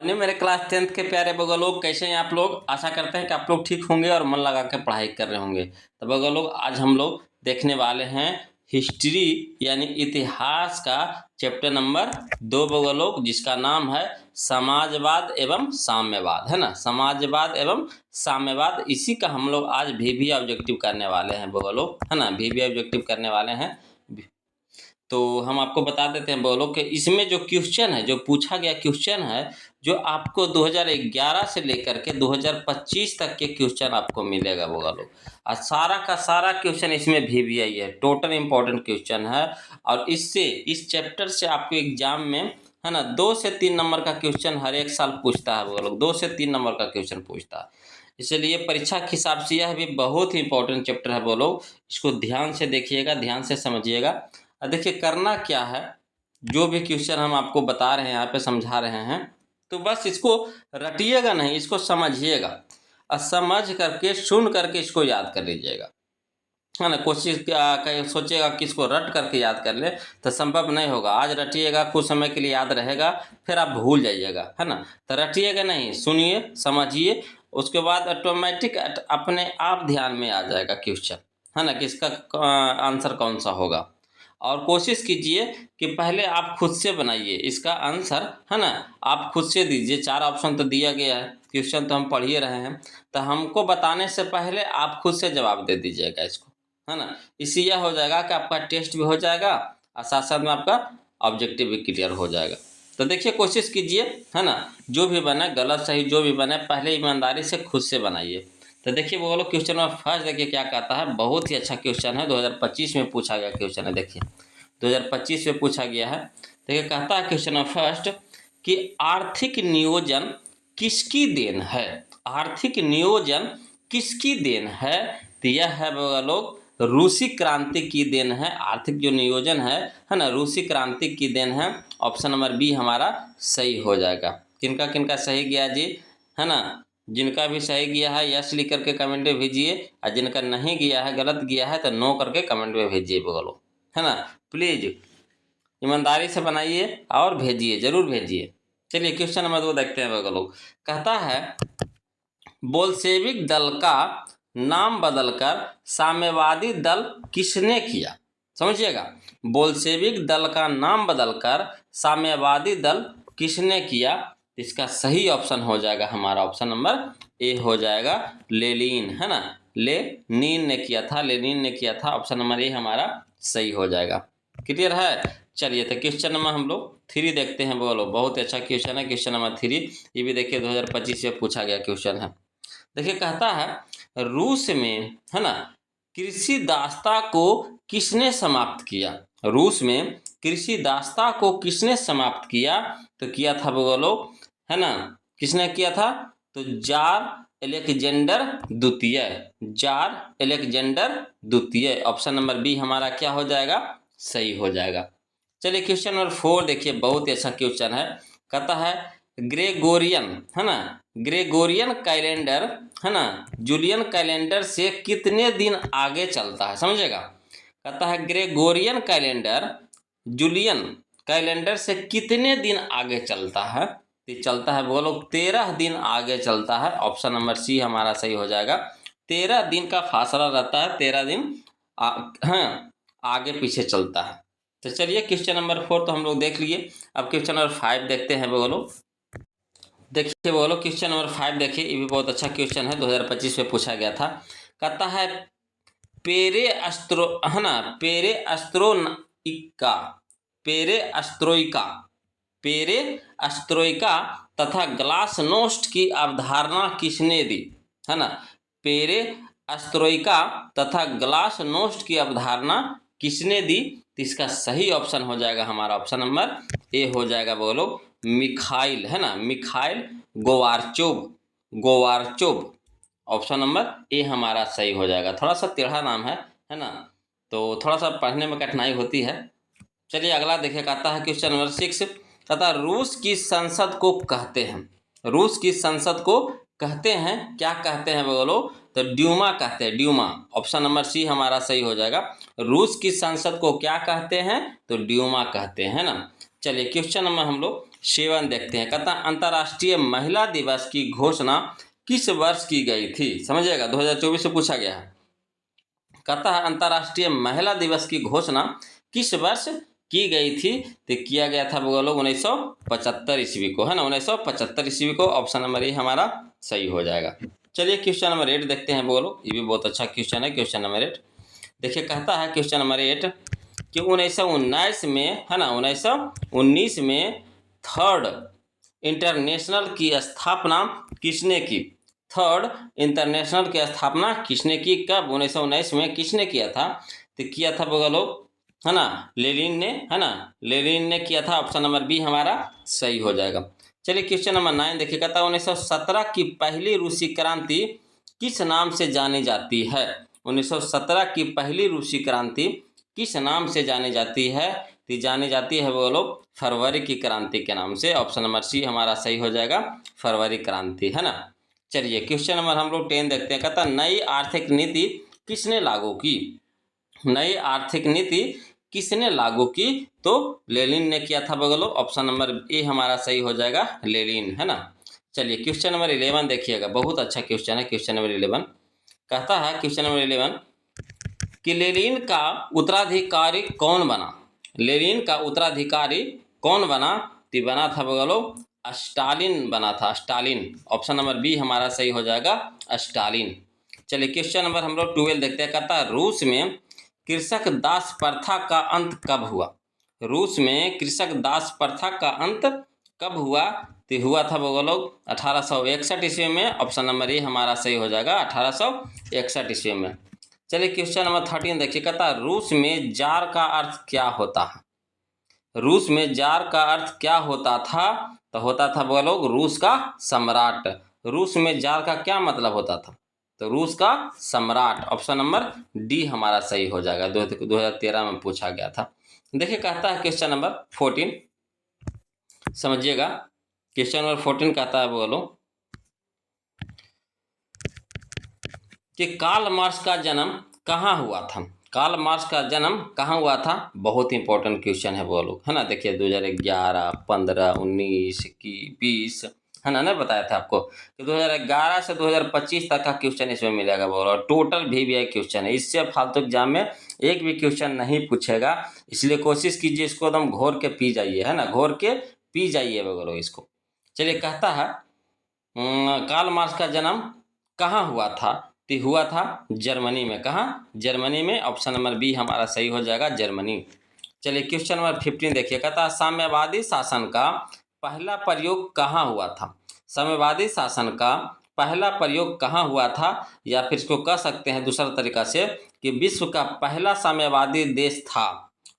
नहीं, मेरे class 10th के प्यारे बगल लोग, कैसे हैं आप लोग? आशा करते हैं कि आप लोग ठीक होंगे और मन लगा के पढ़ाई कर रहे होंगे। तो बगल लोग, आज हम लोग देखने वाले हैं हिस्ट्री यानी इतिहास का चैप्टर नंबर 2 बगल लोग, जिसका नाम है समाजवाद एवं साम्यवाद, है ना। समाजवाद एवं साम्यवाद, इसी का हम लोग आज भी ऑब्जेक्टिव करने वाले हैं बगल लोग, है ना। भी ऑब्जेक्टिव करने वाले हैं। तो हम आपको बता देते हैं बोलो कि इसमें जो क्वेश्चन है, जो पूछा गया क्वेश्चन है, जो आपको 2011 से लेकर के 2025 तक के क्वेश्चन आपको मिलेगा बोगा लोग। और सारा का सारा क्वेश्चन इसमें VVI है, टोटल इम्पोर्टेंट क्वेश्चन है। और इससे, इस चैप्टर से आपको एग्जाम में, है ना, 2 से 3 नंबर का क्वेश्चन हर एक साल पूछता है वो लोग, 2 से 3 नंबर का क्वेश्चन पूछता है। इसलिए परीक्षा के हिसाब से यह भी बहुत ही इंपॉर्टेंट चैप्टर है वो लोग। इसको ध्यान से देखिएगा, ध्यान से समझिएगा। देखिए करना क्या है, जो भी क्वेश्चन हम आपको बता रहे हैं, यहाँ पे समझा रहे हैं, तो बस इसको रटिएगा नहीं, इसको समझिएगा और समझ करके, सुन करके इसको याद कर लीजिएगा, है ना। कोशिश क्या सोचेगा कि इसको रट करके याद कर ले, तो संभव नहीं होगा। आज रटिएगा, कुछ समय के लिए याद रहेगा, फिर आप भूल जाइएगा, है ना। तो रटिएगा नहीं, सुनिए, समझिए, उसके बाद ऑटोमेटिक अपने आप ध्यान में आ जाएगा क्वेश्चन, है ना, कि इसका आंसर कौन सा होगा। और कोशिश कीजिए कि पहले आप खुद से बनाइए इसका आंसर, है ना। आप खुद से दीजिए, 4 ऑप्शन तो दिया गया है, क्वेश्चन तो हम पढ़ ही रहे हैं, तो हमको बताने से पहले आप खुद से जवाब दे दीजिएगा इसको, है ना। इससे यह हो जाएगा कि आपका टेस्ट भी हो जाएगा और साथ साथ में आपका ऑब्जेक्टिव भी क्लियर हो जाएगा। तो देखिए, कोशिश कीजिए, है ना, जो भी बने, गलत सही जो भी बने, पहले ईमानदारी से खुद से बनाइए। तो देखिए वो लोग, क्वेश्चन नंबर फर्स्ट देखिए क्या कहता है। बहुत ही अच्छा क्वेश्चन है, 2025 में पूछा गया क्वेश्चन है। देखिए 2025 में पूछा गया है। देखिए कहता है क्वेश्चन नंबर फर्स्ट कि आर्थिक नियोजन किसकी देन है। आर्थिक नियोजन किसकी देन है? तो यह है लोग, रूसी क्रांति की देन है। आर्थिक जो नियोजन है ना, रूसी क्रांति की देन है। ऑप्शन नंबर बी हमारा सही हो जाएगा। किनका किनका सही गया जी, है ना। जिनका भी सही गया है यस लिख करके कमेंट में भेजिए, और जिनका नहीं गया है, गलत गया है, तो नो करके कमेंट में भेजिए बोलो, है ना। प्लीज ईमानदारी से बनाइए और भेजिए, जरूर भेजिए। चलिए क्वेश्चन नंबर 2 देखते हैं लोग। कहता है बोल्शेविक दल का नाम बदलकर साम्यवादी दल किसने किया? समझिएगा, बोल्शेविक दल का नाम बदलकर साम्यवादी दल किसने किया? इसका सही ऑप्शन हो जाएगा हमारा ऑप्शन नंबर ए हो जाएगा, लेनिन, है ना। लेनिन ने किया था, लेनिन ने किया था। ऑप्शन नंबर ए हमारा सही हो जाएगा। क्लियर है? चलिए तो क्वेश्चन नंबर हम लोग 3 देखते हैं बोलो। बहुत अच्छा क्वेश्चन है क्वेश्चन नंबर 3। ये भी देखिए 2025 में पूछा गया क्वेश्चन है। देखिए कहता है रूस में, है ना, कृषि दासता को किसने समाप्त किया? रूस में कृषि दासता को किसने समाप्त किया? तो किया था बोलो, है ना, किसने किया था? तो जार अलेक्जेंडर द्वितीय, जार अलेक्जेंडर द्वितीय। ऑप्शन नंबर बी हमारा क्या हो जाएगा? सही हो जाएगा। चलिए क्वेश्चन नंबर 4 देखिए, बहुत ही अच्छा क्वेश्चन है। कहता है ग्रेगोरियन, है ना, ग्रेगोरियन कैलेंडर, है ना, जूलियन कैलेंडर से कितने दिन आगे चलता है? समझेगा, कहता है ग्रेगोरियन कैलेंडर जूलियन कैलेंडर से कितने दिन आगे चलता है? तो चलता है बोलो 13 दिन आगे चलता है। ऑप्शन नंबर सी हमारा सही हो जाएगा। 13 दिन का फासला रहता है, 13 दिन हाँ, आगे पीछे चलता है। तो चलिए क्वेश्चन नंबर 4 तो हम लोग देख लिए। अब क्वेश्चन नंबर 5 देखते हैं बोलो। देखिए बोलो क्वेश्चन नंबर 5 देखिए, ये भी बहुत अच्छा क्वेश्चन है, 2025 में पूछा गया था। कहता है पेरे अस्त्रो, है ना, पेरे अस्त्रोइका, पेरे अस्त्रोइका, पेरे अस्त्रोइका तथा ग्लासनोस्ट की अवधारणा किसने दी? है ना, पेरे अस्त्रोइका तथा ग्लासनोस्ट की अवधारणा किसने दी? तो इसका सही ऑप्शन हो जाएगा हमारा ऑप्शन नंबर ए हो जाएगा बोलो, मिखाइल, है ना, मिखाइल गोवार्चोव, गोवार्चोव। ऑप्शन नंबर ए हमारा सही हो जाएगा। थोड़ा सा टेढ़ा नाम है ना, तो थोड़ा सा पढ़ने में कठिनाई होती है। चलिए अगला देखिए, कहता है क्वेश्चन नंबर 6, कहता है रूस की संसद को कहते हैं, रूस की संसद को कहते हैं, क्या कहते हैं बोलो? तो ड्यूमा कहते हैं, ड्यूमा। ऑप्शन नंबर सी हमारा सही हो जाएगा। रूस की संसद को क्या कहते हैं? तो ड्यूमा कहते हैं ना। चलिए क्वेश्चन नंबर हम लोग 7 देखते हैं। कहता है अंतर्राष्ट्रीय महिला दिवस की घोषणा किस वर्ष की गई थी? समझिएगा, 2024 से पूछा गया है। कहता है अंतर्राष्ट्रीय महिला दिवस की घोषणा किस वर्ष की गई थी? तो किया गया था वो लोग 1975 ईस्वी को, है ना, 1975 ईस्वी को। ऑप्शन नंबर ए हमारा सही हो जाएगा। चलिए क्वेश्चन नंबर 8 देखते हैं वो लोग। ये भी बहुत अच्छा क्वेश्चन है, क्वेश्चन नंबर 8 देखिए। कहता है क्वेश्चन नंबर 8 कि 1919 में, है ना, 1919 में थर्ड इंटरनेशनल की स्थापना किसने की? थर्ड इंटरनेशनल की स्थापना किसने की? कब? 1919 में। किसने किया था? तो किया था वो लोग, है ना, लेनिन ने, है ना, लेनिन ने किया था। ऑप्शन नंबर बी हमारा सही हो जाएगा। चलिए क्वेश्चन नंबर 9 देखिए। कहता है 1917 की पहली रूसी क्रांति किस नाम से जानी जाती है? 1917 की पहली रूसी क्रांति किस नाम से जानी जाती है? तो जानी जाती है वो लोग फरवरी की क्रांति के नाम से। ऑप्शन नंबर सी हमारा सही हो जाएगा, फरवरी क्रांति, है ना। चलिए क्वेश्चन नंबर हम लोग 10 देखते हैं। कहता नई आर्थिक नीति किसने लागू की? नई आर्थिक नीति किसने लागू की? तो लेनिन ने किया था बगलो। ऑप्शन नंबर ए हमारा सही हो जाएगा, लेनिन, है ना। चलिए क्वेश्चन नंबर 11 देखिएगा, बहुत अच्छा क्वेश्चन है क्वेश्चन नंबर 11। कहता है क्वेश्चन नंबर 11 कि लेनिन का उत्तराधिकारी कौन बना? लेनिन का उत्तराधिकारी कौन बना? तो बना था बगलो स्टालिन बना था, स्टालिन। ऑप्शन नंबर बी हमारा सही हो जाएगा, स्टालिन। चलिए क्वेश्चन नंबर हम लोग 12 देखते हैं। कहता है रूस में कृषक दास प्रथा का अंत कब हुआ? रूस में कृषक दास प्रथा का अंत कब हुआ? तो हुआ था वो लोग 1861 ईस्वी में। ऑप्शन नंबर ए हमारा सही हो जाएगा, 1861 ईस्वी में। चलिए क्वेश्चन नंबर 13 देखिए। कहता है रूस में जार का अर्थ क्या होता है? रूस में जार का अर्थ क्या होता था? तो होता था वो लोग रूस का सम्राट। रूस में जार का क्या मतलब होता था? तो रूस का सम्राट। ऑप्शन नंबर डी हमारा सही हो जाएगा, 2013 में पूछा गया था। देखिए कहता है क्वेश्चन नंबर 14, समझिएगा। क्वेश्चन नंबर 14 कहता है बोलो कि कार्ल मार्क्स का जन्म कहाँ हुआ था? कार्ल मार्क्स का जन्म कहाँ हुआ था? बहुत इंपॉर्टेंट क्वेश्चन है वो लोग, है ना। देखिए 2011, 15, 19 की 20, है ना, बताया था आपको कि 2011 से 2025 तक का क्वेश्चन इसमें मिलेगा वो लोग। टोटल VVI क्वेश्चन है, इससे फालतू एग्जाम में एक भी क्वेश्चन नहीं पूछेगा। इसलिए कोशिश कीजिए इसको एकदम घोर के पी जाइए, है ना, घोर के पी जाइए वो लोग इसको। चलिए कहता है कार्ल मार्क्स का जन्म कहाँ हुआ था? तो हुआ था जर्मनी में। कहाँ? जर्मनी में। ऑप्शन नंबर बी हमारा सही हो जाएगा, जर्मनी। चलिए क्वेश्चन नंबर 15 देखिए। कहता साम्यवादी शासन का पहला प्रयोग कहाँ हुआ था? साम्यवादी शासन का पहला प्रयोग कहाँ हुआ था? या फिर इसको कह सकते हैं दूसरा तरीका से कि विश्व का पहला साम्यवादी देश था।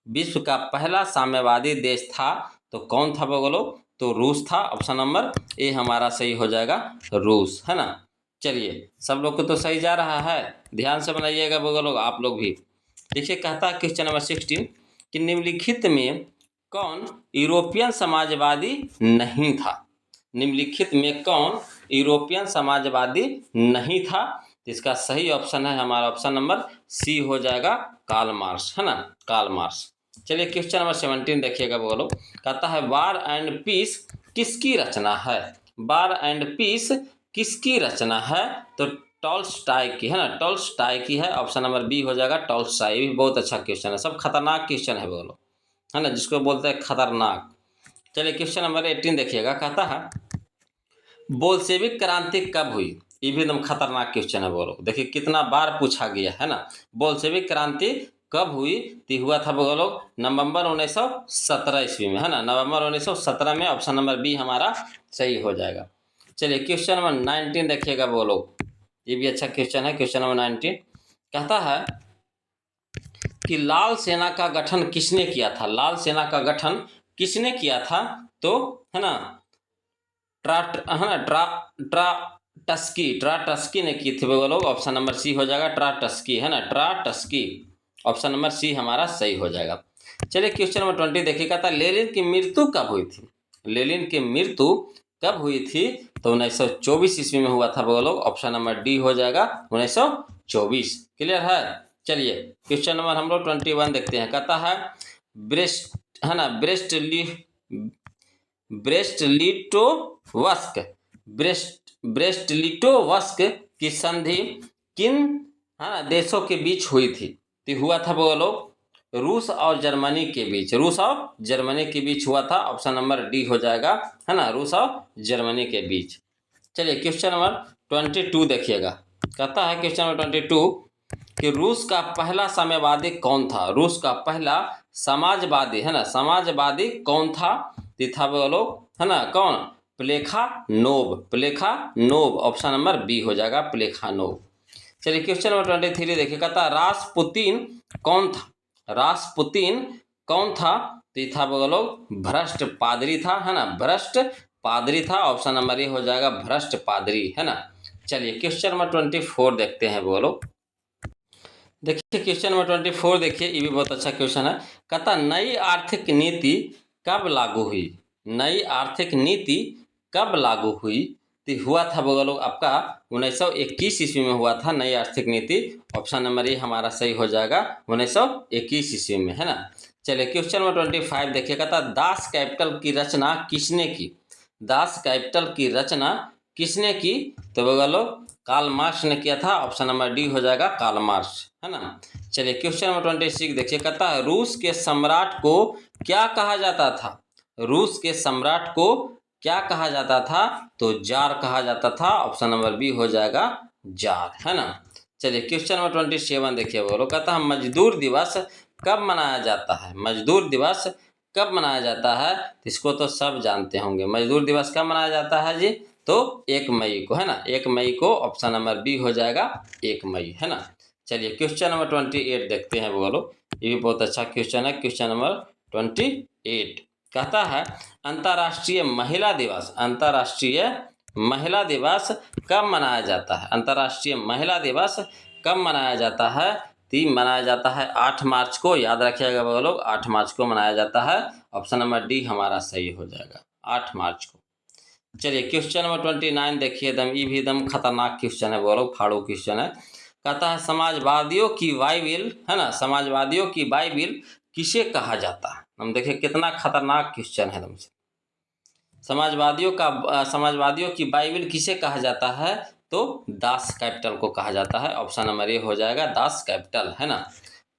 विश्व का पहला साम्यवादी देश था तो कौन था बोलो? तो रूस था। ऑप्शन नंबर ए हमारा सही हो जाएगा, रूस, है ना। चलिए सब लोग को तो सही जा रहा है, ध्यान से बनाइएगा वो लोग, आप लोग भी। देखिए कहता है क्वेश्चन नंबर 16 कि निम्नलिखित में कौन यूरोपियन समाजवादी नहीं था? निम्नलिखित में कौन यूरोपियन समाजवादी नहीं था? तो इसका सही ऑप्शन है हमारा ऑप्शन नंबर सी हो जाएगा, कार्ल मार्क्स, है ना, कार्ल मार्क्स। चलिए क्वेश्चन नंबर 17 देखिएगा वो लोग। कहता है वार एंड पीस किसकी रचना है? वार एंड पीस किसकी रचना है? तो टॉल्स्टॉय की, है ना, टॉल्स्टॉय की है। ऑप्शन नंबर बी हो जाएगा, टॉल्स्टॉय। भी बहुत अच्छा क्वेश्चन है, सब खतरनाक क्वेश्चन है बोलो, है ना, जिसको बोलते हैं खतरनाक। चलिए क्वेश्चन नंबर 18 देखिएगा। कहता है बोल्शेविक क्रांति कब हुई? ये भी एकदम खतरनाक क्वेश्चन है बोलो। देखिए कितना बार पूछा गया है ना। बोल्शेविक क्रांति कब हुई? तो हुआ था वो लोग नवंबर 1917 ईस्वी में, है ना, नवंबर 1917 में। ऑप्शन नंबर बी हमारा सही हो जाएगा। चलिए क्वेश्चन नंबर 19 देखिएगा वो लोग, ये भी अच्छा क्वेश्चन है। क्वेश्चन नंबर 19 कहता है कि लाल सेना का गठन किसने किया था? लाल सेना का गठन किसने किया था? तो है ना ट्राटस्की ने की थी वो लोग। ऑप्शन नंबर सी हो जाएगा, ट्राटस्की, है ना, ट्राटस्की। ऑप्शन नंबर सी हमारा सही हो जाएगा। चलिए क्वेश्चन नंबर 20 देखिएगा था लेनिन की मृत्यु कब हुई थी? लेनिन की मृत्यु कब हुई थी? तो 1924 ईस्वी में हुआ था वो लोग। ऑप्शन नंबर डी हो जाएगा, 1924। क्लियर है। चलिए क्वेश्चन नंबर हम लोग 21 देखते हैं। कहता है ब्रेस्ट, है ना, ब्रेस्ट-लिटोवस्क, ब्रेस्ट-लिटोवस्क की संधि किन, है ना, देशों के बीच हुई थी? तो हुआ था बोलो रूस और जर्मनी के बीच, रूस और जर्मनी के बीच हुआ था। ऑप्शन नंबर डी हो जाएगा, है ना, रूस और जर्मनी के बीच। चलिए क्वेश्चन नंबर 22 देखिएगा। कहता है क्वेश्चन नंबर 22 कि रूस का पहला साम्यवादी कौन था? रूस का पहला समाजवादी, है ना, समाजवादी कौन था? था बोलो, है ना, कौन? प्लेखानोव, प्लेखानोव। ऑप्शन नंबर बी हो जाएगा, प्लेखानोव। चलिए क्वेश्चन नंबर 23 देखिए। कहता रासपुतीन कौन था? रासपुतीन कौन था? तो था बोलो भ्रष्ट पादरी था, है ना, भ्रष्ट पादरी था। ऑप्शन नंबर ए हो जाएगा, भ्रष्ट पादरी, है ना। चलिए क्वेश्चन नंबर 24 देखते हैं बोलो। देखिए क्वेश्चन नंबर 24 देखिए, ये भी बहुत अच्छा क्वेश्चन है। कहता नई आर्थिक नीति कब लागू हुई? नई आर्थिक नीति कब लागू हुई? तो हुआ था बोलो आपका 1921 ईस्वी में हुआ था नई आर्थिक नीति। ऑप्शन नंबर ए हमारा सही हो जाएगा, 1921 ईस्वी में, है ना। चलिए क्वेश्चन नंबर 25 देखिए। कहता दास कैपिटल की रचना किसने की? दास कैपिटल की रचना किसने की? तो बोलो कार्ल मार्क्स ने किया था। ऑप्शन नंबर डी हो जाएगा, कार्ल मार्क्स, है ना। चलिए क्वेश्चन नंबर 26 देखिए। कहता है रूस के सम्राट को क्या कहा जाता था? रूस के सम्राट को क्या कहा जाता था? तो जार कहा जाता था। ऑप्शन नंबर बी हो जाएगा, जार, है ना। चलिए क्वेश्चन नंबर 27 देखिए बोलो। कहता है मजदूर दिवस कब मनाया जाता है? मजदूर दिवस कब मनाया जाता है? इसको तो सब जानते होंगे। मजदूर दिवस कब मनाया जाता है जी? तो 1 मई को, है ना, 1 मई को। ऑप्शन नंबर बी हो जाएगा, 1 मई, है ना। चलिए क्वेश्चन नंबर 28 देखते हैं बोलो। ये भी बहुत अच्छा क्वेश्चन है। क्वेश्चन नंबर 28 कहता है अंतर्राष्ट्रीय महिला दिवस, अंतर्राष्ट्रीय महिला दिवस कब मनाया जाता है? अंतर्राष्ट्रीय महिला दिवस कब मनाया जाता है? मनाया जाता है 8 मार्च को। याद रखिएगा बोलो, 8 मार्च को मनाया जाता है। ऑप्शन नंबर डी हमारा सही हो जाएगा, 8 मार्च को। चलिए क्वेश्चन नंबर 29 देखिए। ये भी एकदम खतरनाक क्वेश्चन है बोलो, फाड़ू क्वेश्चन है। कहता है समाजवादियों की बाइबिल, है ना, समाजवादियों की बाइबिल किसे कहा जाता है? हम देखिए कितना खतरनाक क्वेश्चन है तुमसे। समाजवादियों की बाइबिल किसे कहा जाता है? तो दास कैपिटल को कहा जाता है। ऑप्शन नंबर ए हो जाएगा, दास कैपिटल, है ना।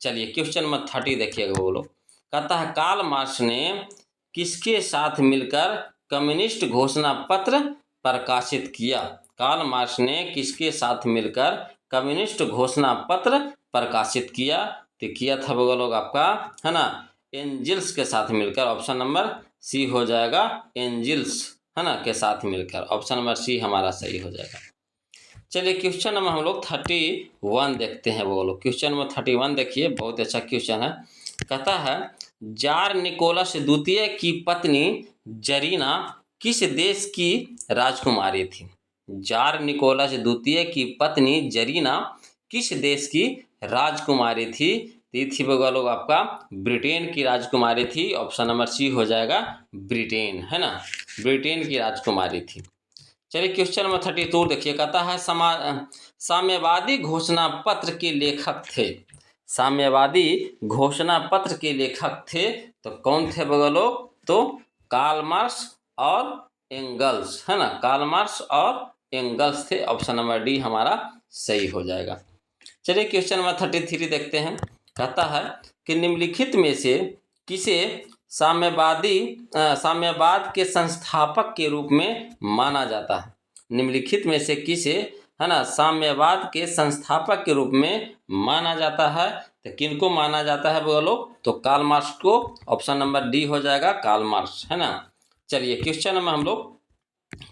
चलिए क्वेश्चन नंबर 30 देखिएगा बोलो। कहता है कार्ल मार्क्स ने किसके साथ मिलकर कम्युनिस्ट घोषणा पत्र प्रकाशित किया? कार्ल मार्क्स ने किसके साथ मिलकर कम्युनिस्ट घोषणा पत्र प्रकाशित किया? तो किया था बोलो आपका, है ना, एंजिल्स के साथ मिलकर। ऑप्शन नंबर सी हो जाएगा, एंजिल्स, है ना, के साथ मिलकर। ऑप्शन नंबर सी हमारा सही हो जाएगा। चलिए क्वेश्चन नंबर हम लोग 31 देखते हैं बोलो। क्वेश्चन नंबर 31 देखिए, बहुत अच्छा क्वेश्चन है। कहता है जार निकोलस द्वितीय की पत्नी जरीना किस देश की राजकुमारी थी? जार निकोलस द्वितीय की पत्नी जरीना किस देश की राजकुमारी थी? थी लोग आपका ब्रिटेन की राजकुमारी थी। ऑप्शन नंबर सी हो जाएगा, ब्रिटेन, है ना, ब्रिटेन की राजकुमारी थी। चलिए क्वेश्चन नंबर 32 देखिए। कहता है साम्यवादी घोषणा पत्र के लेखक थे? साम्यवादी घोषणा पत्र के लेखक थे तो कौन थे बगलो? तो कार्ल मार्क्स और एंगल्स, है ना, कार्ल मार्क्स और एंगल्स थे। ऑप्शन नंबर डी हमारा सही हो जाएगा। चलिए क्वेश्चन नंबर 33 देखते हैं। कहता है कि निम्नलिखित में से किसे साम्यवाद के संस्थापक के रूप में माना जाता है? निम्नलिखित में से किसे, है ना, साम्यवाद के संस्थापक के रूप में माना जाता है? तो किनको माना जाता है बोलो? तो कार्ल मार्क्स को। ऑप्शन नंबर डी हो जाएगा, कार्ल मार्क्स, है ना। चलिए क्वेश्चन नंबर हम लोग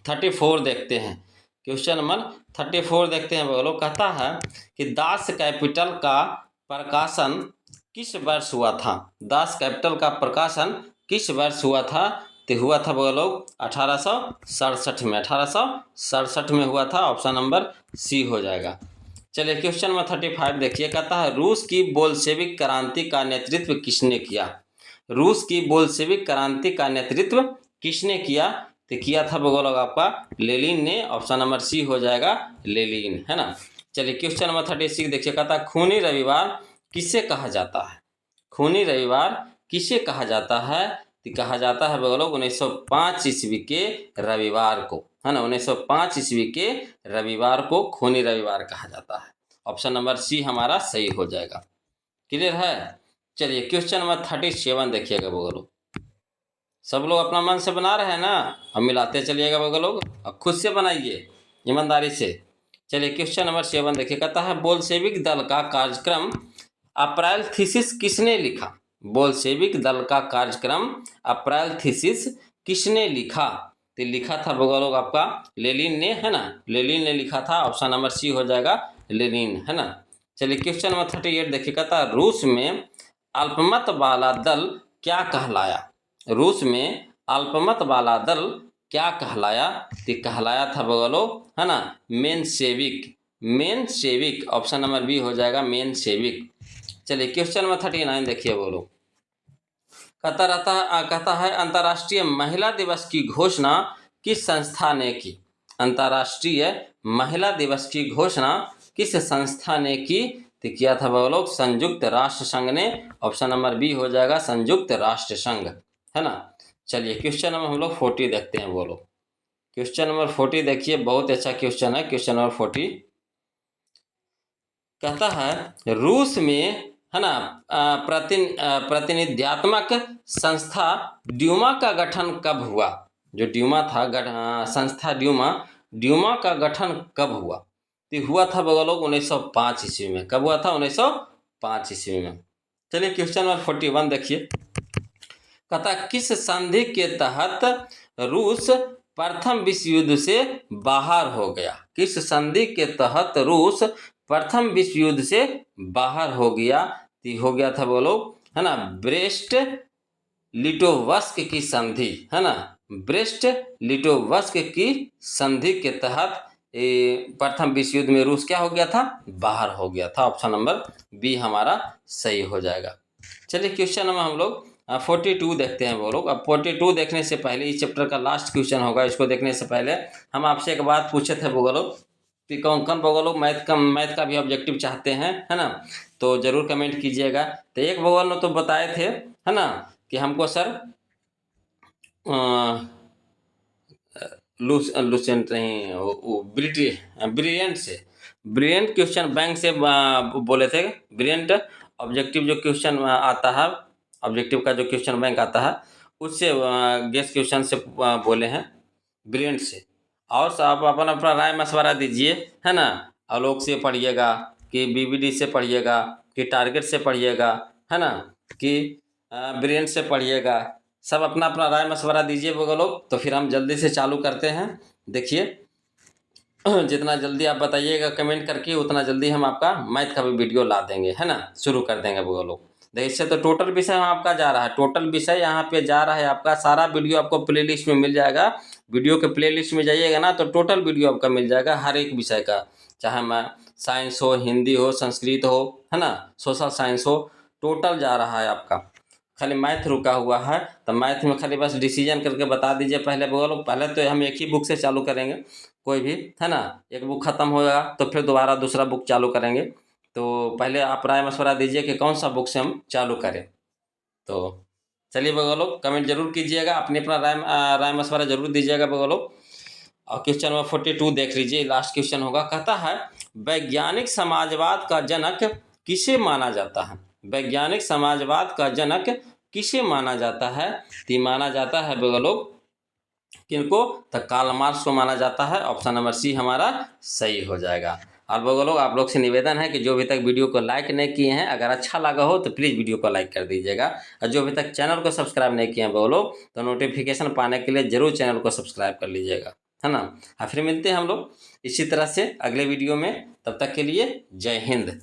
34 देखते हैं। क्वेश्चन नंबर 34 देखते हैं बोलो। कहता है कि दास कैपिटल का प्रकाशन किस वर्ष हुआ था? दास कैपिटल का प्रकाशन किस वर्ष हुआ था? तो हुआ था बोलो 1867 में, 1867 में हुआ था। ऑप्शन नंबर सी हो जाएगा। चलिए क्वेश्चन नंबर 35 देखिए। कहता है रूस की बोल्शेविक क्रांति का नेतृत्व किसने किया? रूस की बोल्शेविक क्रांति का नेतृत्व किसने किया? तो किया था बोलो आपका लेनिन ने। ऑप्शन नंबर सी हो जाएगा, लेनिन, है ना। चलिए क्वेश्चन नंबर 36 देखिए। कहता है खूनी रविवार किसे कहा जाता है? खूनी रविवार किसे कहा जाता है? तो कहा जाता है बगलों 1905 ईस्वी के रविवार को, है ना, 1905 ईस्वी के रविवार को खूनी रविवार कहा जाता है। ऑप्शन नंबर सी हमारा सही हो जाएगा। क्लियर है। चलिए क्वेश्चन नंबर 37 देखिएगा बगलों। सब लोग अपना मन से बना रहे हैं ना, अब मिलाते चलिएगा बगलों, अब खुद से बनाइए ईमानदारी से। चलिए क्वेश्चन नंबर 7 देखिए, कहता है बोल्शेविक दल का कार्यक्रम अप्रैल थीसिस किसने लिखा। बोल्शेविक दल का कार्यक्रम अप्रैल थीसिस किसने लिखा। तो लिखा था बगलों आपका लेनिन ने, है ना, लेनिन ने लिखा था। ऑप्शन नंबर सी हो जाएगा लेनिन, है ना। चलिए क्वेश्चन नंबर 38 देखिए, कहता है रूस में अल्पमत वाला दल क्या कहलाया। रूस में अल्पमत वाला दल क्या कहलाया। तो कहलाया था बगलों, है ना, मेनशेविक। मेनशेविक ऑप्शन नंबर बी हो जाएगा मेनशेविक। चलिए क्वेश्चन नंबर 39 देखिए बोलो। कहता है अंतर्राष्ट्रीय महिला दिवस की घोषणा किस संस्था ने की। अंतर्राष्ट्रीय महिला दिवस की घोषणा किस संस्था ने की। तो किया था बोलो संयुक्त राष्ट्र संघ ने। ऑप्शन नंबर बी हो जाएगा संयुक्त राष्ट्र संघ, है ना। चलिए क्वेश्चन नंबर हम लोग 40 देखते हैं बोलो। क्वेश्चन नंबर 40 देखिए, बहुत अच्छा क्वेश्चन है। क्वेश्चन नंबर 40 कहता है रूस में, है ना, प्रतिनिध्यात्मक संस्था ड्यूमा का गठन कब हुआ। जो ड्यूमा था संस्था ड्यूमा का गठन कब हुआ। तो हुआ था बगलों 1905 ईस्वी में। कब हुआ था 1905 ईस्वी में। चलिए क्वेश्चन नंबर 41 देखिए, कहता किस संधि के तहत रूस प्रथम विश्व युद्ध से बाहर हो गया। किस संधि के तहत रूस प्रथम विश्व युद्ध से बाहर हो गया। तो हो गया था बोलो, है ना, ब्रेस्ट लिटोवस्क की संधि, है ना, ब्रेस्ट लिटोवस्क की संधि के तहत प्रथम विश्व युद्ध में रूस क्या हो गया था, बाहर हो गया था। ऑप्शन नंबर बी हमारा सही हो जाएगा। चलिए क्वेश्चन नंबर हम लोग 42 देखते हैं वो लोग। अब 42 देखने से पहले इस चैप्टर का लास्ट क्वेश्चन होगा, इसको देखने से पहले हम आपसे एक बात पूछे थे वो लोग कि कौन कौन वो लोग मैथ का भी ऑब्जेक्टिव चाहते हैं, है ना, तो जरूर कमेंट कीजिएगा। तो एक भगवान ने तो बताए थे, है ना, कि हमको सर लूसेंट नहीं ब्रिलियंट क्वेश्चन बैंक से बोले थे। ब्रिलियंट ऑब्जेक्टिव जो क्वेश्चन आता है, ऑब्जेक्टिव का जो क्वेश्चन बैंक आता है उससे गेस क्वेश्चन से बोले हैं, ब्रिलियंट से। और आप अपना अपना राय मशवरा दीजिए, है ना। आलोक से पढ़िएगा कि बीबीडी से पढ़िएगा कि टारगेट से पढ़िएगा, है ना, कि ब्रिलियंट से पढ़िएगा। सब अपना अपना राय मशवरा दीजिए वो लोग, तो फिर हम जल्दी से चालू करते हैं। देखिए जितना जल्दी आप बताइएगा कमेंट करके, उतना जल्दी हम आपका मैथ का भी वीडियो ला देंगे, है ना, शुरू कर देंगे वो लोग। देखिए इससे तो टोटल विषय आपका जा रहा है, टोटल विषय यहाँ पे जा रहा है आपका। सारा वीडियो आपको प्लेलिस्ट में मिल जाएगा। वीडियो के प्लेलिस्ट में जाइएगा ना तो टोटल वीडियो आपका मिल जाएगा हर एक विषय का, चाहे मैं साइंस हो, हिंदी हो, संस्कृत हो, है ना, सोशल साइंस हो, टोटल जा रहा है आपका। खाली मैथ रुका हुआ है, तो मैथ में खाली बस डिसीजन करके बता दीजिए पहले बोलो। पहले तो हम एक ही बुक से चालू करेंगे कोई भी, है ना, एक बुक खत्म होगा तो फिर दोबारा दूसरा बुक चालू करेंगे। तो पहले आप राय मशवरा दीजिए कि कौन सा बुक से हम चालू करें। तो चलिए बगलो कमेंट जरूर कीजिएगा, अपने अपना राय मशवरा जरूर दीजिएगा बगलो। और क्वेश्चन नंबर 42 देख लीजिए, लास्ट क्वेश्चन होगा। कहता है वैज्ञानिक समाजवाद का जनक किसे माना जाता है। वैज्ञानिक समाजवाद का जनक किसे माना जाता है। तो माना जाता है बगलो किनको, तो कार्ल मार्क्स को माना जाता है। ऑप्शन नंबर सी हमारा सही हो जाएगा। और बगलो आप लोग से निवेदन है कि जो अभी तक वीडियो को लाइक नहीं किए हैं, अगर अच्छा लगा हो तो प्लीज़ वीडियो को लाइक कर दीजिएगा। और जो अभी तक चैनल को सब्सक्राइब नहीं किए हैं बगलो, तो नोटिफिकेशन पाने के लिए जरूर चैनल को सब्सक्राइब कर लीजिएगा, है ना। और फिर मिलते हैं हम लोग इसी तरह से अगले वीडियो में। तब तक के लिए जय हिंद।